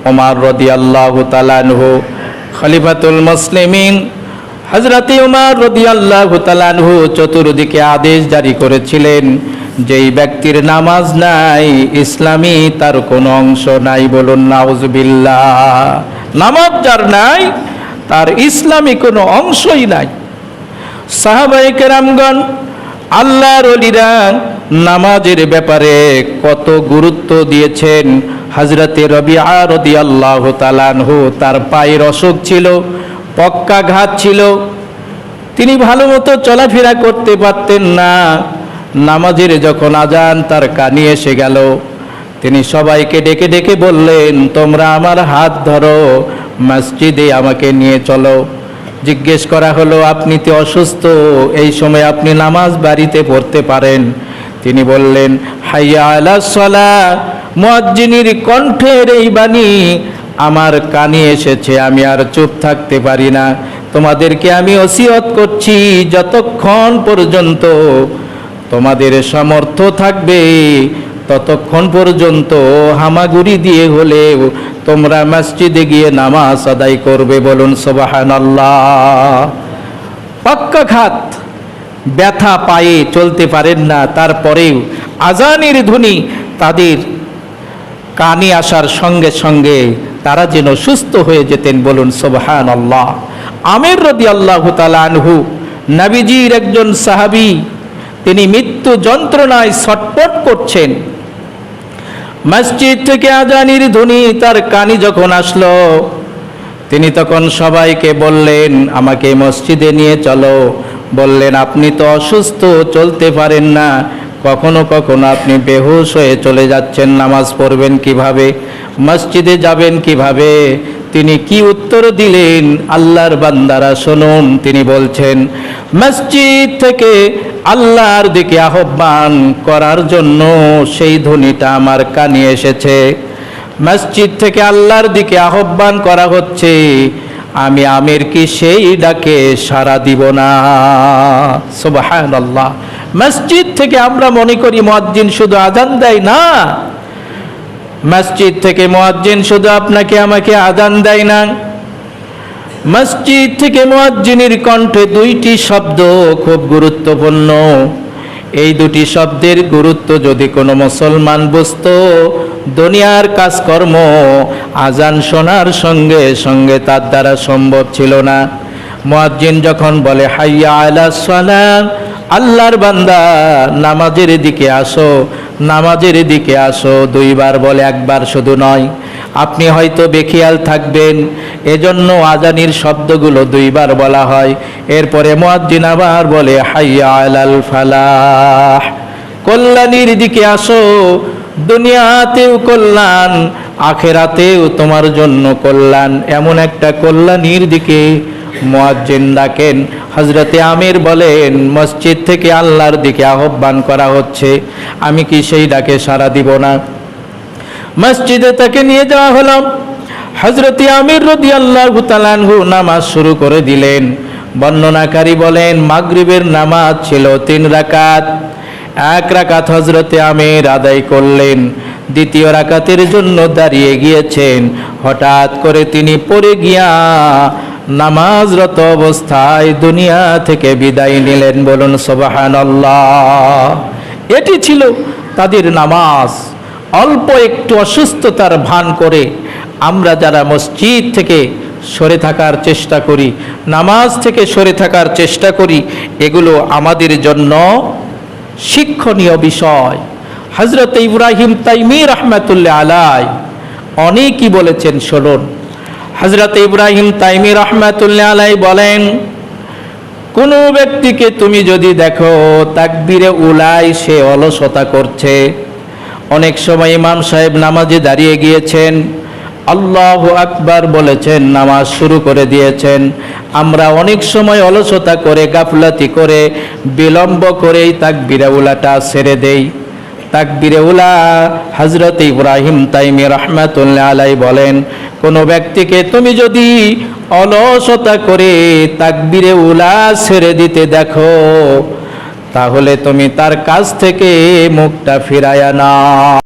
ওমর রাদিয়াল্লাহু তাআলা আনহু খলিফাতুল মুসলিমিন হযরতে ওমর রাদিয়াল্লাহু তাআলা আনহু চতুর্দিকে আদেশ জারি করেছিলেন, যেই ব্যক্তির নামাজ নাই ইসলামী তার কোনো অংশ নাই। বলুন নাউজুবিল্লাহ। নামাজ যার নাই তার ইসলামী কোনো অংশই নাই। সাহাবায়ে কেরামগণ, আল্লাহর ওলিরা নামাজের ব্যাপারে কত গুরুত্ব দিয়েছেন। হযরতে রবিআ রাদিয়াল্লাহু তাআলা আনহু, তার পায়ের অসুখ ছিল, পক্কাঘাত ছিল, তিনি ভালো মতো চলাফেরা করতে পারতেন না। নামাজের যখন আজান তার কানে এসে গেল, তিনি সবাইকে ডেকে ডেকে বললেন, তোমরা আমার হাত ধরো, মসজিদে আমাকে নিয়ে চলো। জিজ্ঞেস করা হলো, আপনি তো অসুস্থ, এই সময় আপনি নামাজ বাড়িতে পড়তে পারেন? তিনি বললেন, হাইয়া আলাস সালাহ। মুয়াজ্জিনের কণ্ঠের এই বাণী আমার কানে এসেছে, আমি আর চুপ থাকতে পারি না। তোমাদেরকে আমি ওসিয়ত করছি, যতক্ষণ পর্যন্ত তোমাদের সামর্থ্য থাকবে ততক্ষণ পর্যন্ত হামাগুড়ি দিয়ে হলেও তোমরা মসজিদে গিয়ে নামাজ আদায় করবে। বলুন সুবহানাল্লাহ। পক্কাঘাত, ব্যথা, পায়ে চলতে পারেন না, তারপরেও আজানের ধ্বনি তাদের কানে আসার সঙ্গে সঙ্গে তারা যেন সুস্থ হয়ে যেতেন। বলুন সুবহানাল্লাহ। আমির রাদিয়াল্লাহু তাআলা আনহু নবীজির একজন সাহাবী, তিনি মৃত্যু যন্ত্রণায় ছটফট করছেন। মসজিদ থেকে আজানের ধ্বনি তার কানে যখন আসলো, তিনি তখন সবাইকে বললেন, আমাকে মসজিদে নিয়ে চলো। বললেন, আপনি তো অসুস্থ, চলতে পারেন না, কখনো কখনো আপনি বেহুশ হয়ে চলে যাচ্ছেন, নামাজ পড়বেন কিভাবে, মসজিদে যাবেন কিভাবে? তিনি কি উত্তর দিলেন আল্লাহর বান্দারা শুনুন। তিনি বলছেন, মসজিদ থেকে আল্লাহর দিকে আহ্বান করার জন্য সেই ধ্বনিটা আমার কানে এসেছে। মসজিদ থেকে আল্লাহর দিকে আহ্বান করা হচ্ছে, আমি আমির কি সেই ডাকে সাড়া দিব না? সুবহানাল্লাহ। মসজিদ থেকে আমরা মনে করি মুয়াজ্জিন শুধু আজান দেয় না, মসজিদ থেকে মুয়াজ্জিন শুধু আপনাকে আমাকে আজান দেয় না, মসজিদ থেকে মুয়াজ্জিনের কণ্ঠে দুইটি শব্দ খুব গুরুত্বপূর্ণ। এই দুটি শব্দের গুরুত্ব যদি কোনো মুসলমান বুঝতো, দুনিয়ার কাজকর্ম আজান শোনার সঙ্গে সঙ্গে তার দ্বারা সম্ভব ছিল না। মুয়াজ্জিন যখন বলে হাইয়া আলাস সালাহ, আল্লাহর বান্দা নামাজের দিকে আসো, নামাজের দিকে আসো, দুইবার বলে, একবার শুধু নয়। আপনি হয়তো বেখেয়াল থাকবেন, এজন্য আজানের শব্দগুলো দুইবার বলা হয়। এরপরে মুয়াজ্জিন আবার বলে হাইয়া আলাল ফালাহ, কল্যাণের দিকে আসো, দুনিয়াতেও কল্যাণ, আখিরাতেও তোমার জন্য কল্যাণ। এমন একটা কল্যাণের দিকে মুয়াজ্জিন ডাকেন। হযরতে আমির বলেন, মসজিদ থেকে আল্লাহর দিকে আহ্বান করা হচ্ছে, আমি কি সেই ডাকে সাড়া দিব না? মসজিদে তাকে নিয়ে যাওয়া হলো। হযরতে আমির রাদিয়াল্লাহু তাআলা আনহু নামাজ শুরু করে দিলেন। বর্ণনাকারী বলেন, মাগরিবের নামাজ ছিল 3 রাকাত। 1 রাকাত হযরতে আমির আদায় করলেন, দ্বিতীয় রাকাতের জন্য দাঁড়িয়ে গিয়েছেন। হঠাৎ করে তিনি পড়ে গিয়া নামাজরত অবস্থায় দুনিয়া থেকে বিদায় নিলেন। বলুন সুবহানাল্লাহ। এটি ছিল তাদের নামাজ। অল্প একটু অসুস্থতার ভান করে আমরা যারা মসজিদ থেকে সরে থাকার চেষ্টা করি, নামাজ থেকে সরে থাকার চেষ্টা করি, এগুলো আমাদের জন্য শিক্ষণীয় বিষয়। হযরত ইব্রাহিম তাইমি রাহমাতুল্লাহ আলাইহি অনেকই বলেছেন, শুনুন। হযরত ইব্রাহিম তাইমি রাহমাতুল্লাহ আলাইহি বলেন, কোনো ব্যক্তিকে তুমি যদি দেখো তাকবীরে উলাই সে অলসতা করছে, অনেক সময় ইমাম সাহেব নামাজে দাঁড়িয়ে গিয়েছেন, আল্লাহু আকবার বলেছেন, নামাজ শুরু করে দিয়েছেন, আমরা অনেক সময় অলসতা করে, গাফলাতি করে, বিলম্ব করেই তাকবীরে উলাটা ছেড়ে দেই। তাকবীরে উলা হযরত ইব্রাহিম তাইমি রাহমাতুল্লাহ আলাইহি বলেন, কোনো ব্যক্তিকে তুমি যদি অলসতা করে তাকবীরে উলা ছেড়ে দিতে দেখো, তাহলে তুমি তার কাছ থেকে মুখটা ফিরায়া নাও।